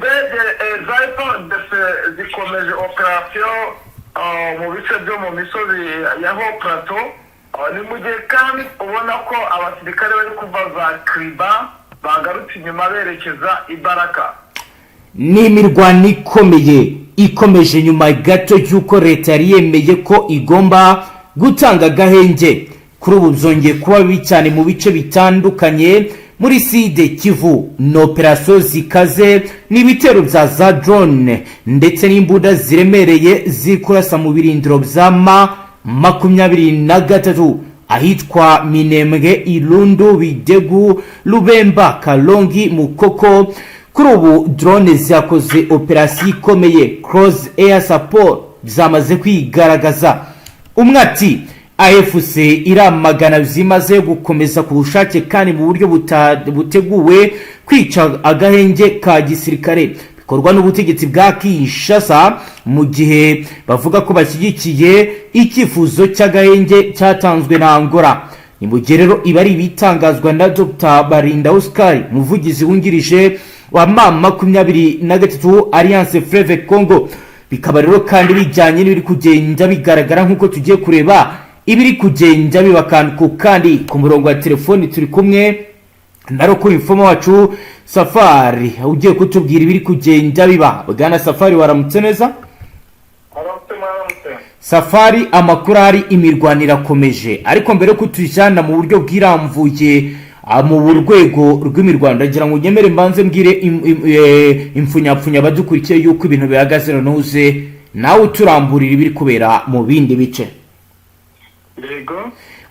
indege za FARDC zikomeje operasiyo mu bice byo mu misozi ya ho plateau. Ni mu gihe kandi ubona ko abasirikare bari kuva za Kriba bagarutse inyuma berekeza Ibaraka. Ni imirwano ikomeje nyuma gato y'uko leta yari yemeye ko igomba gutanga agahenge. Kuri ubu byongeye kuba bibi cyane mu bice bitandukanye muri Side Kivu. No operasiyo zikaze n'ibitero bya za drone ndetse n'imbunda ziremereye zikurasa mu birindiro bya M23 ahitwa Minembwe, Irundu, Bidegu, Lubemba, Kalongi, Mukoko. Kuri ubu drone zakoze operasiyo ikomeye cross air support zamaze kwigaragaza. Umwati AFC iramagana zimaze gukomeza ku bushake kandi mu buryo buteguwe kwica agahenge ka gisirikare bikorwa n'ubutegetsi bwa Kinshasa, mu gihe bavuga ko bashyigikiye icyifuzo cy'agahenge cyatanzwe na Angola. Ni mu gihe rero iba ari ibitangazwa na Dr. Barinda Oscar, umuvugizi wungirije wa M23 Alliance Fleuve Congo. Bikaba rero kandi bijyanye n'ibiri kugenda bigaragara nk'uko tugiye kureba ibiri kugenda bibakanduka. Kandi ku murongo wa telefoni turi kumwe na Roko informa wacu Safari ugiye kutubwira ibiri kugenda biba. Bwana Safari, waramutse neza? Safari, amakuru ari imirwano irakomeje, ariko mbere ko tujyana mu buryo bwiramvuye mu rwego rw'imirwano, ndagira ngo nyemere mbanze mbwire imfunyapfunya badukurikiye yuko ibintu bihagaze, noneho nawe uturamburira ibiri kubera mu bindi bice.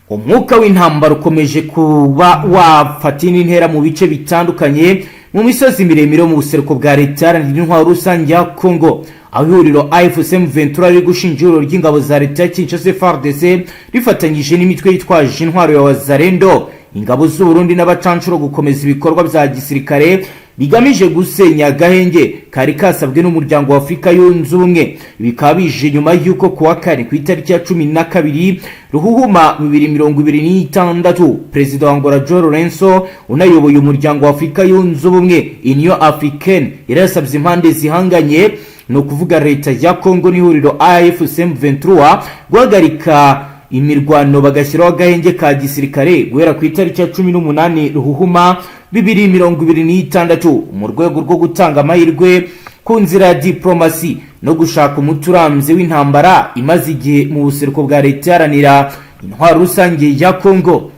Umwuka w'intambara ukomeje kuba wafatira intera mu bice bitandukanye mu misozi miremire mu buseruko bwa leta n'intwaro rusange ya Congo, aho ihuriro AFC M23 riri gushinja ihuriro ry'ingabo za leta ya Kinshasa Fardc rifatanyije n'imitwe yitwaje intwaro ya Wazalendo, ingabo z'u Burundi n'abacancuro gukomeza ibikorwa bya gisirikare bigamije gusenya agahenge kari kasabwe n'umuryango wa Afrika yunze ubumwe. Bikaba bije nyuma y'uko kuwa kane ku itariki ya 12 Ruhuhuma 2026 Perezida wa Angola João Lourenço unayoboye umuryango wa Afrika yunze ubumwe Union Africaine yarasabye impande zihanganye no kuvuga leta ya Congo n'ihuriro AFC M23 guhagarika imirwano bagashyiraho agahenge ka gisirikare guhera ku itariki ya 18 Ruhuhuma 2026 mu rwego rwo gutanga amahirwe ku nzira ya diplomasi no gushaka umuturamzi w'intambara imaze igihe mu buseruko bwa leta iharanira intwaro rusange ya Congo.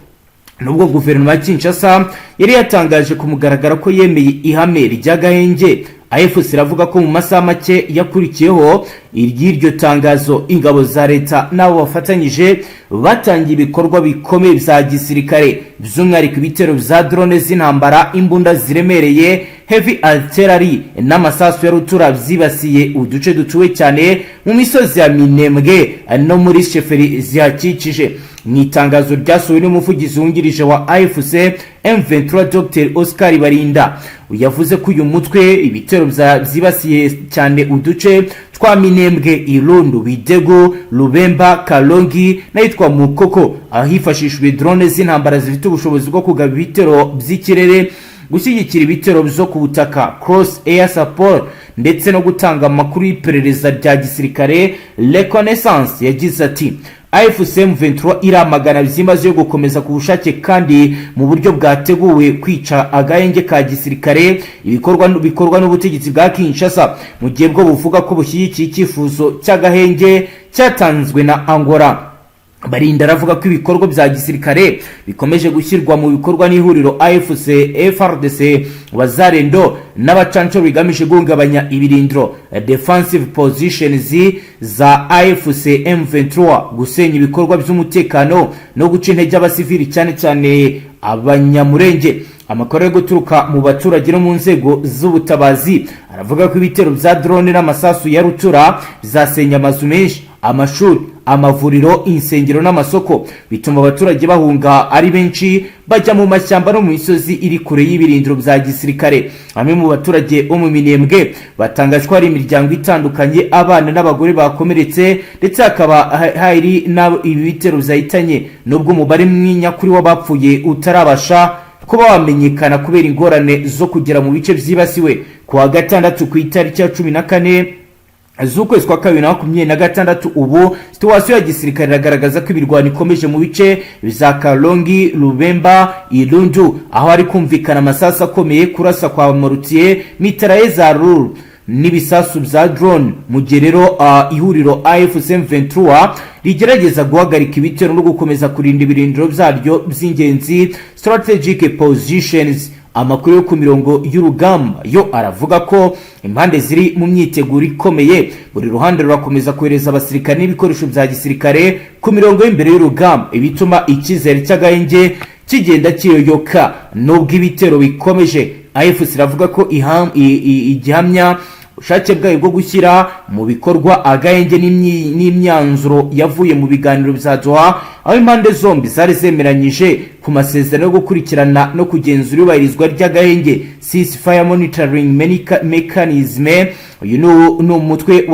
Nubwo guverinoma ya Kinshasa yari yatangaje ku mugaragaro ko yemeye ihame ry'agahenge, AFC iravuga ko mu masaha make yakurikiyeho iryo tangazo ingabo za leta nabo bafatanyije batangiye ibikorwa bikomeye bya gisirikare, by'umwihariko ibitero bya drone z'intambara, imbunda ziremereye, heavy artillery n'amasasu ya rutura byibasiye uduce dutuwe cyane mu misozi ya Minembwe no muri sheferi zihakikije. Mu itangazo ryasohowe n'umuvugizi wungirije wa AFC M23 Dr. Oscar Barinda yavuze ko uyu mutwe ibitero byibasiye cyane uduce twa Minembwe, Irundu, Bidegu, Lubemba, Kalongi n'ahitwa Mukoko, ahifashishijwe drone z'intambara zifite ubushobozi bwo kugaba ibitero by'ikirere, gushyigikira ibitero byo ku butaka cross air support ndetse no gutanga amakuru y'iperereza rya gisirikare. Reconnaissance yagize ati AFC M23 iramagana byimaze yo gukomeza ku bushake kandi mu buryo bwateguwe kwica agahenge ka gisirikare ibikorwa n'ubutegetsi bwa Kinshasa, mu gihe bwo buvuga ko bushyigikiye icyifuzo cy'agahenge cyatanzwe na Angola. Barinda aravuga ko ibikorwa bya gisirikare bikomeje gushyirwa mu bikorwa n'ihuriro AFC Fardc Wazalendo n'abacanco bigamije guhungabanya ibirindiro defensive positions za AFC M23, gusenya ibikorwa by'umutekano no guca intege abasivili cyane cyane abanyamurenge. Amakuru yo guturuka mu baturage no mu nzego z'ubutabazi aravuga ko ibitero bya drone n'amasasu ya rutura bizasenya amazu menshi, amashuri, amavuriro, insengero n'amasoko, bituma abaturage bahunga ari benshi bajya mu mashyamba no mu misozi iri kure y'ibirindiro bya gisirikare. Bamwe mu baturage bo mu Minembwe batangaje ko hari imiryango itandukanye, abana n'abagore bakomeretse ndetse hakaba hari ibitero byahitanye, nubwo umubare mw'inyakuri w'abapfuye utarabasha kuba wamenyekana kubera ingorane zo kugera mu bice byibasiwe. kuwa gatandatu ku itariki ya 14 z'ukwezi kwa 2026. Ubu situwasiyo ya gisirikare iragaragaza ko ibirwano ikomeje mu bice biza Kalongi, Lubemba, Ilundu, aho ari kumvikana amasasa akomeye kurasa kwa Morutier, mitaraye za Ruru n'ibisasu bya drone. Mu gihe rero ihuriro AFC M23 rigerageza guhagarika ibitero no gukomeza kurinda ibirindiro byaryo by'ingenzi strategic positions. Amakuru yo ku mirongo y'urugamba yo aravuga ko impande ziri mu myiteguro ikomeye, buri ruhande rurakomeza kohereza abasirikare n'ibikoresho bya gisirikare ku mirongo y'imbere y'urugamba, ibituma icyizere cy'agahenge kigenda kiyoyoka nubwo ibitero bikomeje. AFC iravuga ko igihamya ubushake bwayo bwo gushyira mu bikorwa agahenge n'imyanzuro yavuye mu biganiro bya Doha, aho impande zombi zari zemeranyije ku masezerano yo gukurikirana no kugenzura ibahirizwa ry'agahenge ceasefire monitoring mechanism. Uyu ni umutwe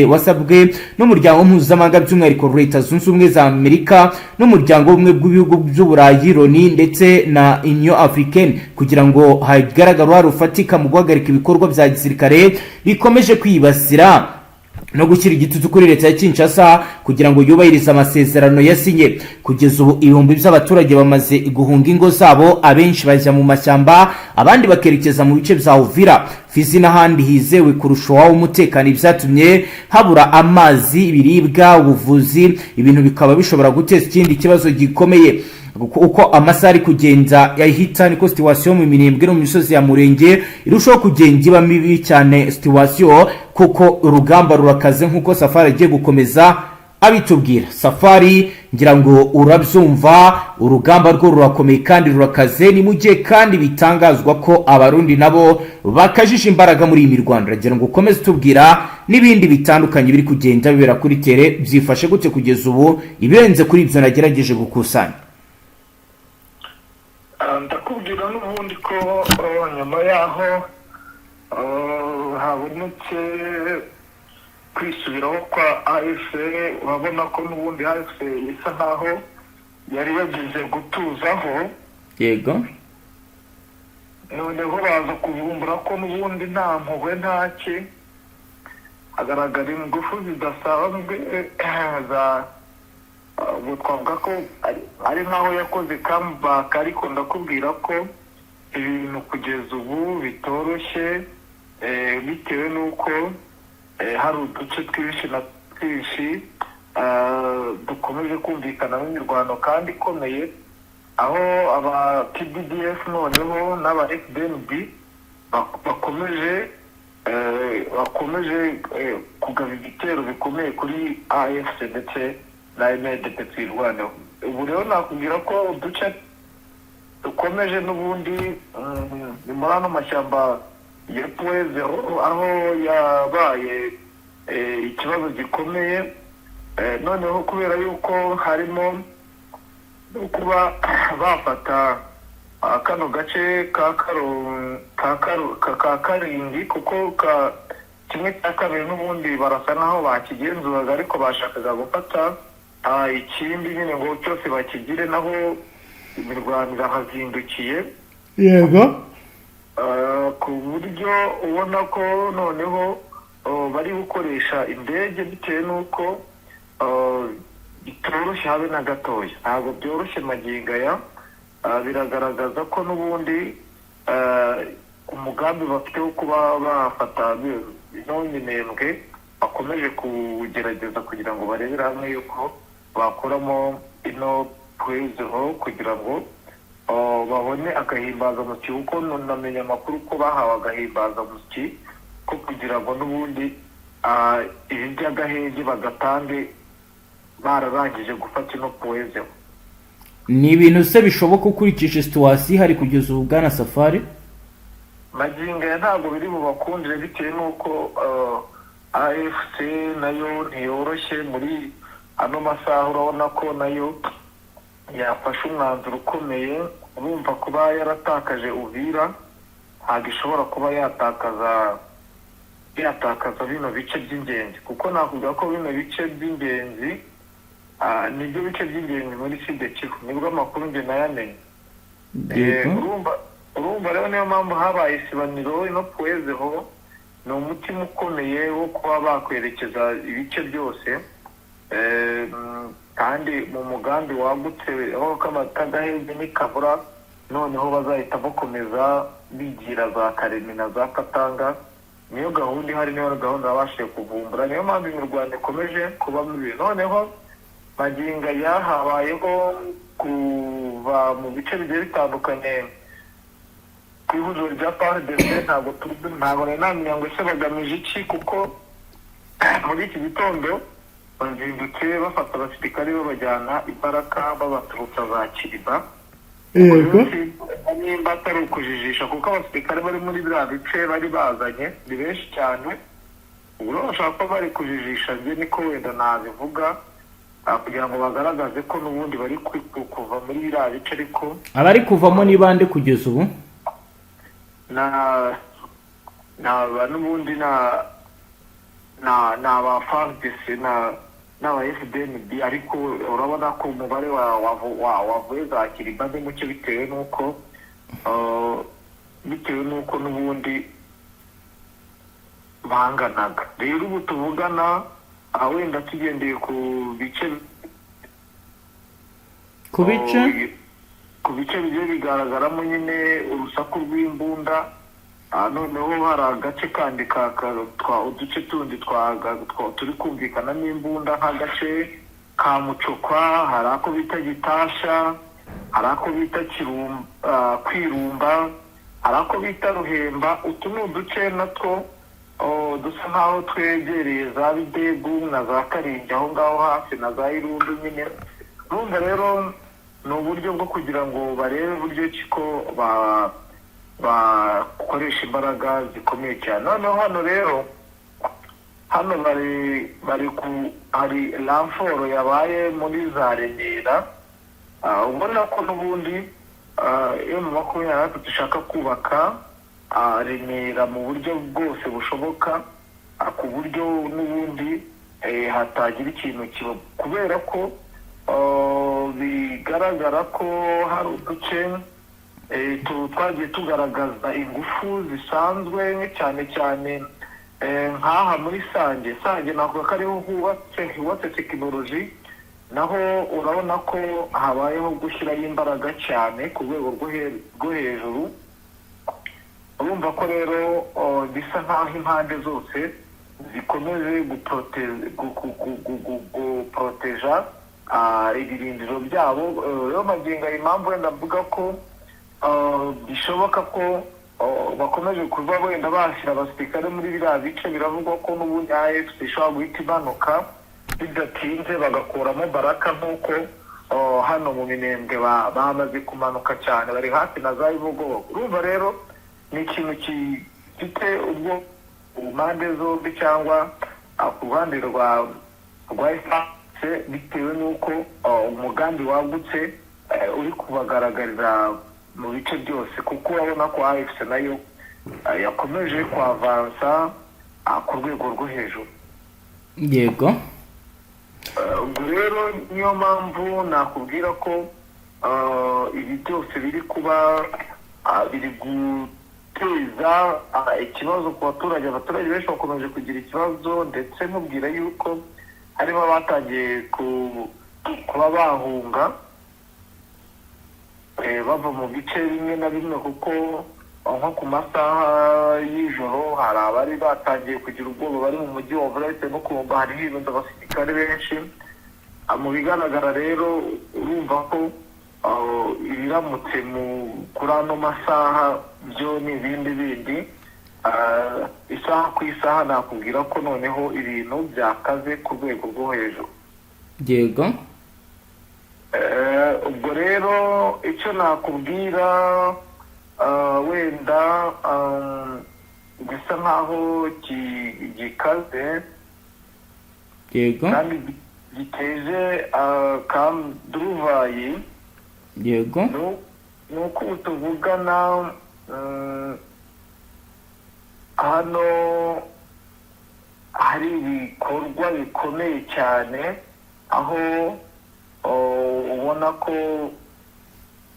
wasabwe n'umuryango mpuzamahanga by'umwihariko Leta Zunze Ubumwe za Amerika n'umuryango w'ubumwe bw'ibihugu by'Uburayi Loni ndetse na Union Africaine kugira ngo hagaragare uruhare rufatika mu guhagarika ibikorwa bya gisirikare bikomeje kwibasira no gushyira igitutu kuri leta ya Kinshasa kugira ngo yubahirize amasezerano yasinye. Kugeza ubu ibihumbi by'abaturage bamaze guhunga ingo zabo, abenshi bajya mu mashyamba, abandi bakerekeza mu bice bya Uvira, Fizi n'ahandi hizewe kurushaho umutekano, ibyatumye habura amazi, ibiribwa, ubuvuzi, ibintu bikaba bishobora guteza ikindi kibazo gikomeye. Uko amasaha ari kugenda yahita niko situwasiyo mu Minembwe no mu misozi ya Murenge irushaho kugenda iba mibi cyane situwasiyo, kuko urugamba rurakaze nk'uko Safari agiye gukomeza abitubwira. Safari, ngira ngo urabyumva, urugamba rwo rurakomeye kandi rurakaze, ni mu gihe kandi bitangazwa ko abarundi nabo bakajije imbaraga muri iyi mirwano. Ragira ngo ukomeze tubwira n'ibindi bitandukanye biri kugenda bibera kuri tere, byifashe gute kugeza ubu, ibirenze kuri ibyo nagerageje gukusanya. Ndakubwira n'ubundi ko nyuma yaho habonetse kwisubiraho kwa AFC, urabona ko n'ubundi AFC isa nkaho yari yagize gutuzaho. Yego. Noneho baza kuvumbura ko n'ubundi nta mpuhwe ntaki, hagaragara ingufu zidasanzwe za ubu twavuga ko ari nkaho yakoze comeback, ariko ndakubwira ko ibintu kugeza ubu bitoroshye bitewe n'uko hari uduce twinshi na twinshi dukomeje kumvikanamo imirwano kandi ikomeye, aho aba TDF noneho n'aba FDNB bakomeje kugaba ibitero bikomeye kuri AFC ndetse na NDP twirwaneho. Ubu rero nakubwira ko uduce dukomeje n'ubundi ni muri ano mashyamba ya Puezero, aho yabaye ikibazo gikomeye. Noneho kubera yuko harimo no kuba bafata kano gace ka Karingi, kuko kimwe cya kabiri n'ubundi barasa naho bakigenzuraga, ariko bashakaga gufata ikindi nyine ngo cyose bakigire, naho imirwano irahazindukiye. Yego. Ku buryo ubona ko noneho bari gukoresha indege, bitewe n'uko bitoroshye habe na gatoya, ntabwo byoroshye magingo aya. Biragaragaza ko n'ubundi umugambi bafite wo kuba bafata ino Minembwe bakomeje kugerageza kugira ngo barebere hamwe yuko bakuramo ino Puezero kugira ngo babone agahimbazamusyi, kuko namenye amakuru ko bahawe agahimbazamusyi ko kugira ngo n'ubundi ibi by'agahenge bagatange bararangije gufata ino Puezero. Ni ibintu se bishoboka ukurikije situwasiyo hari kugeza ubu bwana Safari? Magingo ya ntabwo biri mu bakundire, bitewe n'uko AFC nayo ntiyoroshye muri ano masaha. Urabona ko nayo yafashe umwanzuro ukomeye, urumva kuba yaratakaje Uvira ntabwo ishobora kuba yatakaza bino bice by'ingenzi, kuko nakuvuga ko bino bice by'ingenzi nibyo bice by'ingenzi muri Fardc, nibwo amakuru nge nayamenye. urumva rero niyo mpamvu habaye isibaniro no kwezeho ni umutima ukomeye wo kuba bakwerekeza ibice byose kandi mu mugambi wagutse aho kamatagaheze n'ikabura noneho bazahita bakomeza bigira za karemi na za katanga niyo gahunda ihari niyo gahunda babashije kuvumbura niyo mpamvu imirwano ikomeje kuba mibi noneho maginga yahabayeho kuva mu bice bigiye bitandukanye ku ihuriro rya Fardc ntabwo namenya ngo ese bagamije iki kuko muri iki gitondo bazindutse bafata abasirikare babajyana imbaraga babaturutsa za Kiriba nimba atari ukujijisha kuko abasirikare bari muri biriya bice bari bazanye ni benshi cyane ubu bashaka ko bari kujijisha njye niko wenda nabivuga kugira ngo bagaragaze ko n'ubundi bari kuva muri biriya bice ariko abari kuvamo ni bande kugeza ubu n'ubundi aba Fardc n'aba FDNB ariko urabona ko umubare wavuye za Kiriba ni muke bitewe n'uko n'ubundi banganaga rero ubu tuvugana wenda tugendeye ku bice bigiye bigaragaramo nyine urusaku rw'imbunda noneho hari agace kandi uduce tundi turi kumvikana n'imbunda nk'agace ka Mucokwa hari ako bita Gitasha hari ako bita Kwirumba hari ako bita Ruhemba utu ni uduce natwo dusa nk'aho twegereye za Bidegu na za Karingi aho ngaho hafi na za Irundu nyine urumva rero ni uburyo bwo kugira ngo barebe uburyo ki ko bakoresha imbaraga zikomeye cyane noneho hano rero hari ramforo yabaye muri za Remera ubona ko n'ubundi iyo mu 23 dushaka kubaka Remera mu buryo bwose bushoboka ku buryo n'ubundi hatagira ikintu kiba kubera ko bigaragara ko hari uduce twagiye tugaragaza ingufu zisanzwe cyane cyane nk'aha muri Sange navuga ko ariho hubatse tekinoloji naho urabona ko habayeho gushyiraho imbaraga cyane ku rwego rwo hejuru urumva ko rero bisa nk'aho impande zose zikomeje guproteja ibirindiro byabo rero magingo impamvu wenda mvuga ko bishoboka ko bakomeje kuba wenda bashyira abasirikare muri biriya bice biravugwa ko n'ubundi AFC ishobora guhita imanuka bidatinze bagakuramo baraka nk'uko hano mu Minembwe bamaze kumanuka cyane bari hafi na za Ibugogo urumva rero ni ikintu gifite ubwo impande zombi cyangwa ku ruhande rwa FARDC bitewe n'uko umugambi wagutse uri kubagaragarira mu bice byose kuko urabona ko AFC nayo yakomeje kwavansa ku rwego rwo hejuru yego ubwo rero niyo mpamvu nakubwira ko ibi byose biri kuba biri guteza ikibazo ku abaturage benshi bakomeje kugira ikibazo ndetse mubwira yuko harimo abatangiye kuba bahunga bava mu bice bimwe na bimwe kuko nko ku masaha y'ijoro hari abari batangiye kugira ubwoba bari mu mujyi wa Villette no kumva hari hibunze abasirikare benshi mu bigaragara rero urumva ko ibiramutse kuri ano masaha byo n'ibindi bindi isaha ku isaha nakubwira ko noneho ibintu byakaze ku rwego rwo hejuru yego ubwo rero icyo nakubwira wenda gisa nkaho gikaze yego kandi giteje kanduruvayi yego ni uko ubu tuvugana hano hari ibikorwa bikomeye cyane aho ubona ko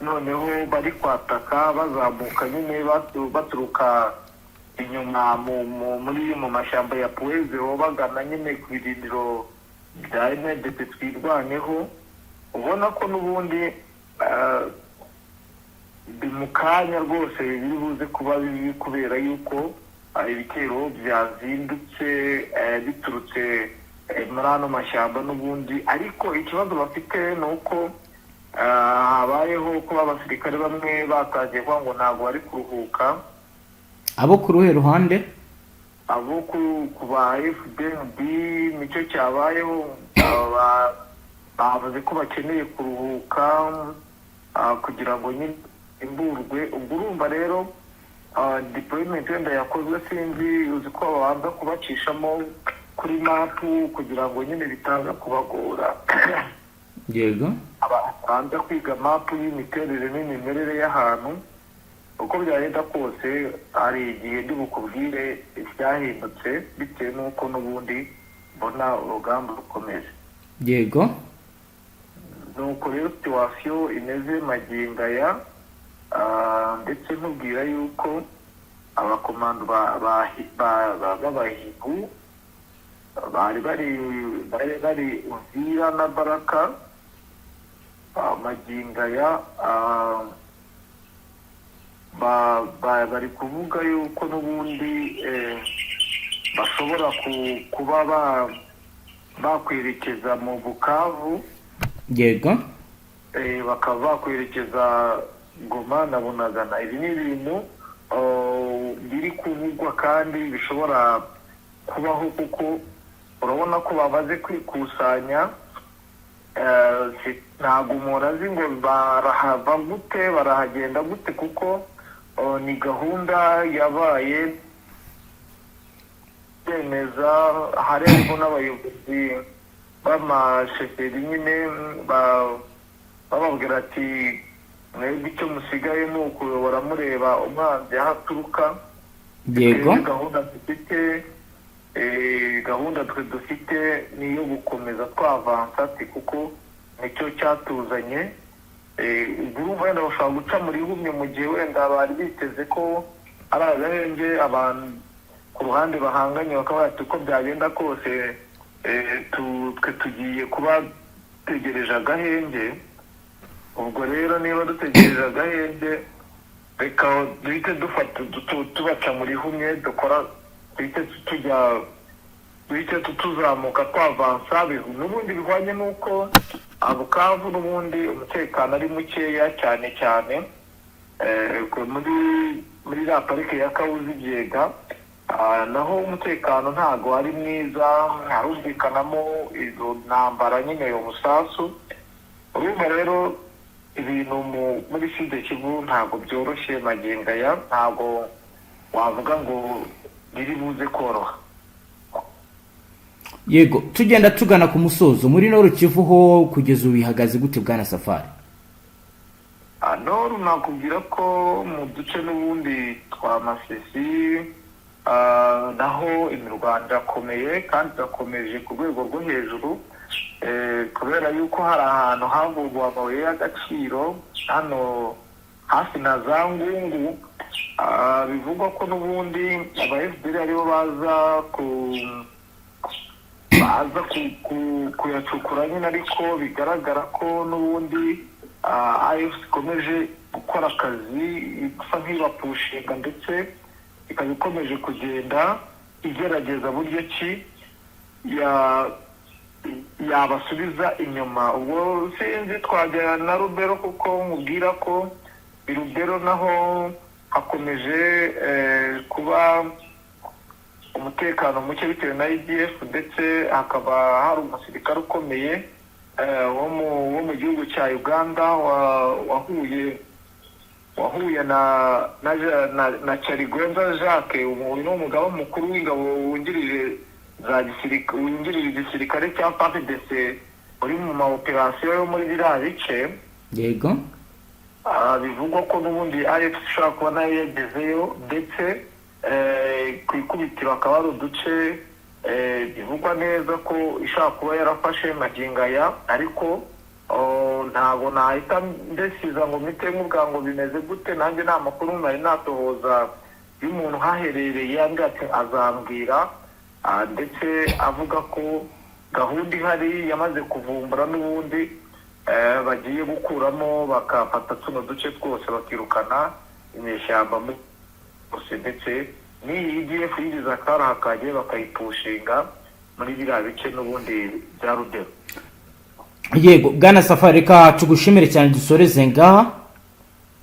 noneho bari kwataka bazamuka nyine baturuka inyuma mu mashyamba ya Puezo bagana nyine ku birindiro bya NDP twirwaneho, ubona ko n'ubundi mu kanya rwose biri buze kuba bibi kubera yuko ibitero byazindutse biturutse muri ano mashyamba n'ubundi. Ariko ikibazo bafite ni uko habayeho kuba abasirikare bamwe batangiye kuvuga ngo ntabwo bari kuruhuka. Abo ku ruhe ruhande? Abo ku ba FDNB nicyo cyabayeho, bavuze ko bakeneye kuruhuka kugira ngo nyine imburwe. Ubwo urumva rero deployment wenda yakozwe, sinzi uzi ko babanza kubacishamo kuri mapu kugira ngo nyine bitaza kubagora. Yego, abanza kwiga mapu y'imiterere n'imimerere y'ahantu uko byagenda kose. Hari igihe ndi bukubwire ibyahindutse bitewe n'uko n'ubundi mbona urugamba rukomeje. yego, nuko rero situwasiyo imeze magingo aya, ndetse nkubwira yuko abakomando b'abahigu bari Uvira na Baraka, magingo aya bari kuvuga yuko n'ubundi bashobora kuba bakwerekeza mu Bukavu. yego, bakaba bakwerekeza Goma na Bunagana. Ibi ni ibintu biri kuvugwa kandi bishobora kubaho, kuko urabona ko bamaze kwikusanya. Ntabwo umuntu azi ngo barahava gute, barahagenda gute, kuko ni gahunda yabaye bemeza. Harimo n'abayobozi b'amasheferi nyine bababwira ati mwebwe icyo musigaye ni ukuyobora mureba umwanzi aho aturuka. yego, gahunda twe dufite ni iyo gukomeza twavansa, kuko nicyo cyatuzanye. Urumva wenda bashobora guca muri humye mu gihe wenda bari biteze ko ari agahenge, abantu ku ruhande bahanganye bakaba bati uko byagenda kose twe tugiye kuba dutegereje agahenge. Ubwo rero niba dutegereje agahenge, reka duhite tubaca muri humye, dukora duhite tuzamuka twavansa. N'ubundi bihwanye n'uko Bukavu n'ubundi umutekano ari mukeya cyane cyane muri la parike ya Kabuzi Byega, naho umutekano ntago ari mwiza, harumvikanamo izo ntambara nyine yo musasu. Urumva rero ibintu muri Sud Kivu ntago byoroshye magingo aya, ntago wavuga ngo biri buze koroha. yego. Tugenda tugana ku musozo, muri Nord Kivu ho kugeza ubu bihagaze gute bwana Safari? Nord nakubwira ko mu duce n'ubundi twa Masisi naho imirwano irakomeye kandi irakomeje ku rwego rwo hejuru, kubera yuko hari ahantu havugwa amabuye y'agaciro hano hafi na za Ngungu. Bivugwa ko n'ubundi aba FDL aribo baza kuyacukura nyine, ariko bigaragara ko n'ubundi AFC ikomeje gukora akazi isa nk'ibapushinga, ndetse ikaba ikomeje kugenda igerageza buryo ki yabasubiza inyuma. Ubwo sinzi twajya na Rubero, kuko mubwira ko i Rubero naho hakomeje kuba umutekano muke bitewe na IDF, ndetse hakaba hari umusirikare ukomeye wo mu gihugu cya Uganda wahuye na Charigwenza Jacques, uyu ni umugaba mukuru w'ingabo wungirije igisirikare cya Fardc uri mu maoperasiyo yo muri biriya bice. yego, bivugwa ko n'ubundi AFC ishobora kuba nayo yagezeyo, ndetse ku ikubitiro akaba ari uduce bivugwa neza ko ishobora kuba yarafashe magingo aya. Ariko ntabwo nahita ndesiza ngo mpite nkubwira ngo bimeze gute, nanjye nta makuru nari natohoza y'umuntu haherereye yambwira ati azambwira, ndetse avuga ko gahunda ihari yamaze kuvumbura n'ubundi bagiye gukuramo bakafata tuno duce twose bakirukana inyeshyamba bose, ndetse n'iyi EDF yigize akara hakagiye bakayipushinga muri biriya bice n'ubundi bya Rudero. Yego Bwana Safari, reka tugushimire cyane dusoreze ngaha.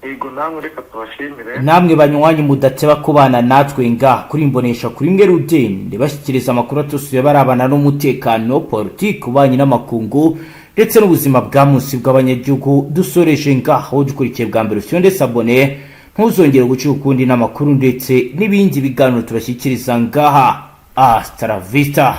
Yego namwe reka tubashimire. Namwe banywanyi mudateba kubana natwe ngaha kuri imbonesha kuri mwe Rudende bashyikiriza amakuru atusuye barabana n'umutekano, politique, ubanyi n'amakungu ndetse n'ubuzima bwa munsi bw'abanyagihugu. Dusoreje ngaha aho dukurikiye bwa mbere usonde sabone, ntuzongere gucika ukundi n'amakuru ndetse n'ibindi biganiro turashyikiriza ngaha. Hasta la vista.